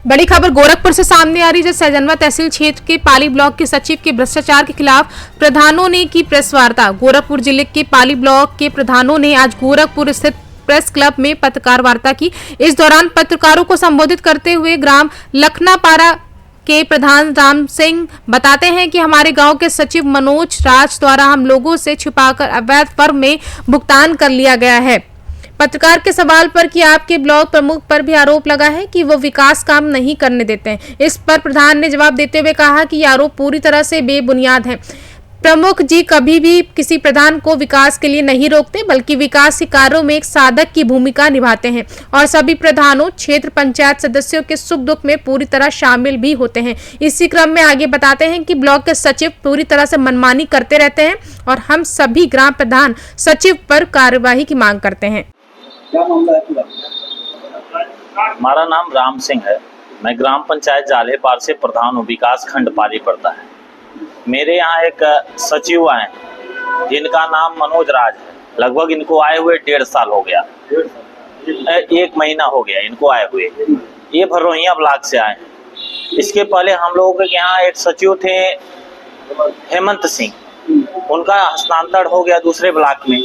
बड़ी खबर गोरखपुर से सामने आ रही है। सहजनवा तहसील क्षेत्र के पाली ब्लॉक के सचिव के भ्रष्टाचार के खिलाफ प्रधानों ने की प्रेस वार्ता। गोरखपुर जिले के पाली ब्लॉक के प्रधानों ने आज गोरखपुर स्थित प्रेस क्लब में पत्रकार वार्ता की। इस दौरान पत्रकारों को संबोधित करते हुए ग्राम लखनापारा के प्रधान राम सिंह बताते हैं कि हमारे गांव के सचिव मनोज राज द्वारा हम लोगों से छुपाकर अवैध फर्म में भुगतान कर लिया गया है। पत्रकार के सवाल पर कि आपके ब्लॉक प्रमुख पर भी आरोप लगा है कि वो विकास काम नहीं करने देते हैं। इस पर प्रधान ने जवाब देते हुए कहा कि ये आरोप पूरी तरह से बेबुनियाद है। प्रमुख जी कभी भी किसी प्रधान को विकास के लिए नहीं रोकते, बल्कि विकास के कार्यों में एक साधक की भूमिका निभाते हैं और सभी प्रधानों, क्षेत्र पंचायत सदस्यों के सुख दुख में पूरी तरह शामिल भी होते हैं। इसी क्रम में आगे बताते हैं कि ब्लॉक के सचिव पूरी तरह से मनमानी करते रहते हैं और हम सभी ग्राम प्रधान सचिव पर कार्यवाही की मांग करते हैं। क्या मामला है पूरा? हमारा नाम राम सिंह है। मैं ग्राम पंचायत जालेपार से प्रधान हूँ। विकास खंड पाली पड़ता है। मेरे यहाँ एक सचिव आए जिनका नाम मनोज राज है। लगभग इनको आए हुए 1.5 साल हो गया, 1 महीना हो गया इनको आए हुए। ये भरोहिया ब्लॉक से आए हैं। इसके पहले हम लोगों के यहाँ एक सचिव थे हेमंत सिंह, उनका हस्तांतरण हो गया दूसरे ब्लॉक में।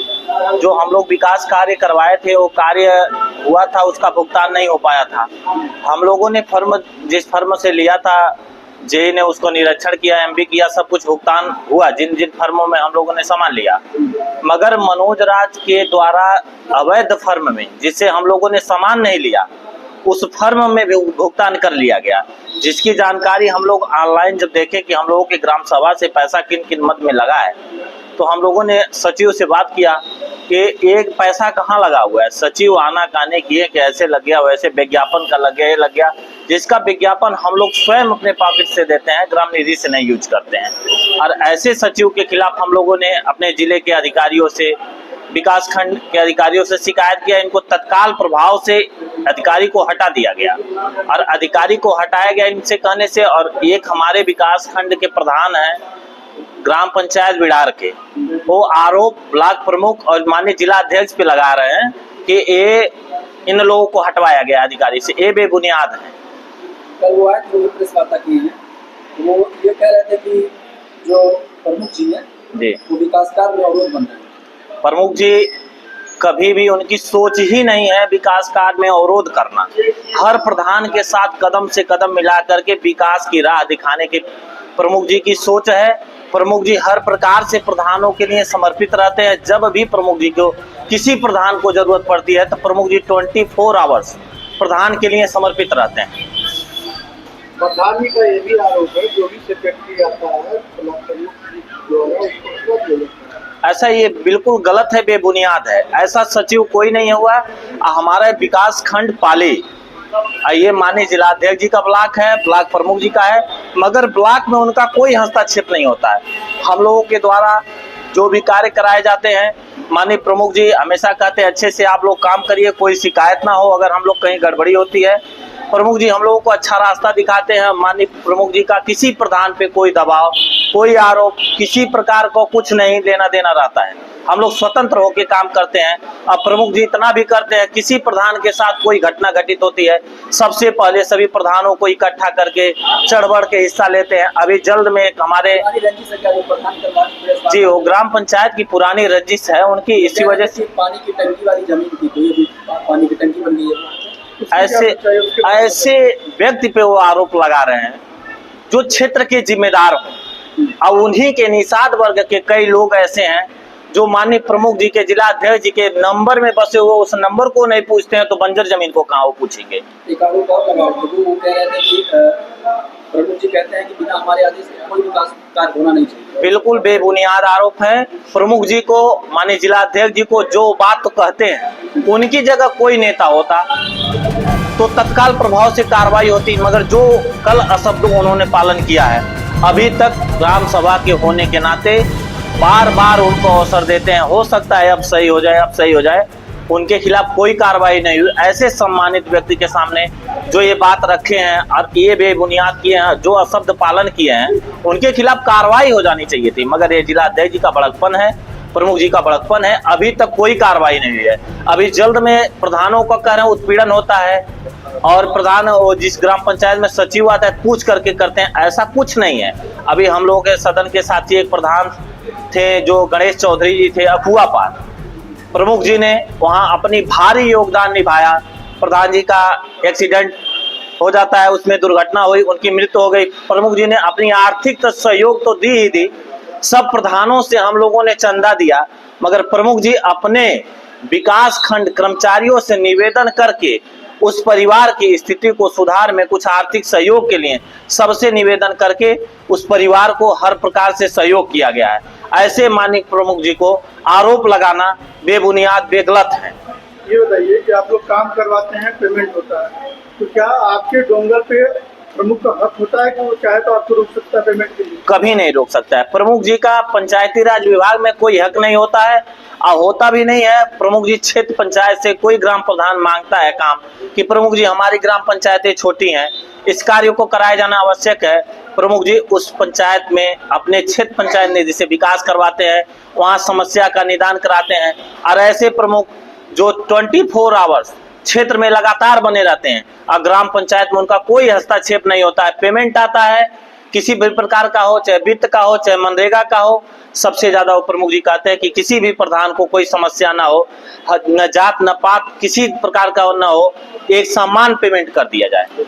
जो हम लोग विकास कार्य करवाए थे वो कार्य हुआ था, उसका भुगतान नहीं हो पाया था। हम लोगों ने जिस फर्म से लिया था, जेई ने उसको निरीक्षण किया, एमबी किया, सब कुछ भुगतान हुआ जिन जिन फर्मों में हम लोगों ने सामान लिया। मगर मनोज राज के द्वारा अवैध फर्म में जिससे हम लोगों ने सामान नहीं लिया, उस फर्म में भी भुगतान कर लिया गया, जिसकी जानकारी हम लोग ऑनलाइन जब देखे कि हम लोगों के ग्राम सभा से पैसा किन किन मद में लगा है, तो हम लोगों ने सचिव से बात किया कि एक पैसा कहाँ लगा हुआ है। सचिव आना काने किए कि ऐसे लग गया, वैसे विज्ञापन का लग गया, ये लग गया, जिसका विज्ञापन हम लोग स्वयं अपने पॉकेट से देते हैं, ग्राम निधि से नहीं यूज करते हैं। और ऐसे सचिव के खिलाफ हम लोगों ने अपने जिले के अधिकारियों से, विकास खंड के अधिकारियों से शिकायत किया। इनको तत्काल प्रभाव से अधिकारी को हटा दिया गया और अधिकारी को हटाया गया इनसे कहने से। और एक हमारे विकास खंड के प्रधान हैं ग्राम पंचायत बिडार के, वो आरोप ब्लॉक प्रमुख और माननीय जिला अध्यक्ष पे लगा रहे हैं कि ये इन लोगों को हटवाया गया अधिकारी से, ये बेबुनियाद है। कल वो आए थे, प्रेस वार्ता की है, वो ये कह रहे थे कि जो प्रमुख जी हैं जी, वो विकास कार्य में अवरोध बन रहे हैं। प्रमुख जी कभी भी उनकी सोच ही नहीं है विकास कार्य में अवरोध करना। हर प्रधान के साथ कदम से कदम मिला करके विकास की राह दिखाने की प्रमुख जी की सोच है। प्रमुख जी हर प्रकार से प्रधानों के लिए समर्पित रहते हैं। जब भी प्रमुख जी को किसी प्रधान को जरूरत पड़ती है तो प्रमुख जी 24 आवर्स प्रधान के लिए समर्पित रहते हैं। प्रधान जी का ये भी आरोप है, जो भी सेक्रेटरी आता है जो है उसको ऐसा ये बिल्कुल गलत है, बेबुनियाद है। ऐसा सचिव कोई नहीं हुआ। हमारा विकास खंड पाली, ये माननीय जिला अध्यक्ष जी का ब्लॉक है, ब्लॉक प्रमुख जी का है, मगर ब्लॉक में उनका कोई हस्तक्षेप नहीं होता है। हम लोगों के द्वारा जो भी कार्य कराए जाते हैं, माननीय प्रमुख जी हमेशा कहते हैं अच्छे से आप लोग काम करिए, कोई शिकायत ना हो। अगर हम लोग कहीं गड़बड़ी होती है, प्रमुख जी हम लोगों को अच्छा रास्ता दिखाते हैं। माननीय प्रमुख जी का किसी प्रधान पे कोई दबाव, कोई आरोप, किसी प्रकार को कुछ नहीं लेना देना रहता है। हम लोग स्वतंत्र होकर काम करते हैं। अब प्रमुख जी इतना भी करते हैं, किसी प्रधान के साथ कोई घटना घटित होती है, सबसे पहले सभी प्रधानों को इकट्ठा करके चढ़ बढ़ के हिस्सा लेते हैं। अभी जल्द में एक हमारे जी, वो ग्राम पंचायत की पुरानी रंजिश है उनकी, इसी वजह से पानी की टंकी वाली जमीन थी, कोई पानी की टंकी बन गई है। ऐसे व्यक्ति पे वो आरोप लगा रहे हैं जो क्षेत्र के जिम्मेदार हो। और उन्हीं के निषाद वर्ग के कई लोग ऐसे हैं जो माननीय प्रमुख जी के, जिला अध्यक्ष जी के नंबर में बसे हुए, उस नंबर को नहीं पूछते हैं तो बंजर जमीन को कहाँ वो पूछेंगे। एक आरोप और लगा, वो कह रहे थे कि प्रमुख जी कहते हैं कि बिना हमारे आदेश के कोई विकास कार्य होना नहीं चाहिए। बिल्कुल बेबुनियाद आरोप है। प्रमुख जी को, माननीय जिला अध्यक्ष जी को जो बात तो कहते हैं, उनकी जगह कोई नेता होता तो तत्काल प्रभाव से कार्रवाई होती, मगर जो कल अशब्दों उन्होंने पालन किया है, अभी तक ग्राम सभा के होने के नाते बार बार उनको अवसर देते हैं। हो सकता है अब सही हो जाए, अब सही हो जाए। उनके खिलाफ कोई कार्रवाई नहीं हुई। ऐसे सम्मानित व्यक्ति के सामने जो ये बात रखे हैं और ये बेबुनियाद किए हैं, जो अशब्द पालन किए हैं, उनके खिलाफ कार्रवाई हो जानी चाहिए थी, मगर ये जिला अध्यक्ष जी का बड़कपन है। प्रमुख जी का बड़कपन है। अभी तक कोई कार्रवाई नहीं हुई है। अभी जल्द में प्रधानों का कह रहे हैं उत्पीड़न होता है और प्रधान जिस ग्राम पंचायत में सचिव आता है पूछ करके करते हैं, ऐसा कुछ नहीं है। अभी हम लोगों के सदन के साथी एक प्रधान थे जो गणेश चौधरी जी थे अकुआ पार, प्रमुख जी ने वहां अपनी भारी योगदान निभाया। प्रधान जी का एक्सीडेंट हो जाता है, उसमें दुर्घटना हुई, उनकी मृत्यु हो गई। प्रमुख जी ने अपनी आर्थिक सहयोग तो दी ही दी, सब प्रधानों से हम लोगों ने चंदा दिया, मगर प्रमुख जी अपने विकास खंड कर्मचारियों से निवेदन करके उस परिवार की स्थिति को सुधार में कुछ आर्थिक सहयोग के लिए सबसे निवेदन करके उस परिवार को हर प्रकार से सहयोग किया गया है। ऐसे माननीय प्रमुख जी को आरोप लगाना बेबुनियाद बेगलत है। ये बताइए कि आप लोग काम करवाते हैं, पेमेंट होता है, तो क्या आपके डोंगर पे प्रमुख का हक होता है कि वो चाहे तो आपको रोक सकता है पेमेंट के लिए? कभी नहीं रोक सकता है। प्रमुख जी का पंचायती राज विभाग में कोई हक नहीं होता है और होता भी नहीं है। प्रमुख जी क्षेत्र पंचायत से कोई ग्राम प्रधान मांगता है काम कि प्रमुख जी हमारी ग्राम पंचायतें छोटी हैं, इस कार्य को कराया जाना आवश्यक है, प्रमुख जी उस पंचायत में अपने क्षेत्र पंचायत निधि से विकास करवाते हैं, वहाँ समस्या का निदान कराते हैं। और ऐसे प्रमुख जो 24 आवर्स क्षेत्र में लगातार बने रहते हैं और ग्राम पंचायत में उनका कोई हस्तक्षेप नहीं होता है। पेमेंट आता है किसी भी प्रकार का हो, चाहे वित्त का हो, चाहे मनरेगा का हो, सबसे ज्यादा वो प्रमुख जी कहते हैं कि किसी भी प्रधान को कोई समस्या ना हो, न जात न पात किसी प्रकार का न हो, एक समान पेमेंट कर दिया जाए।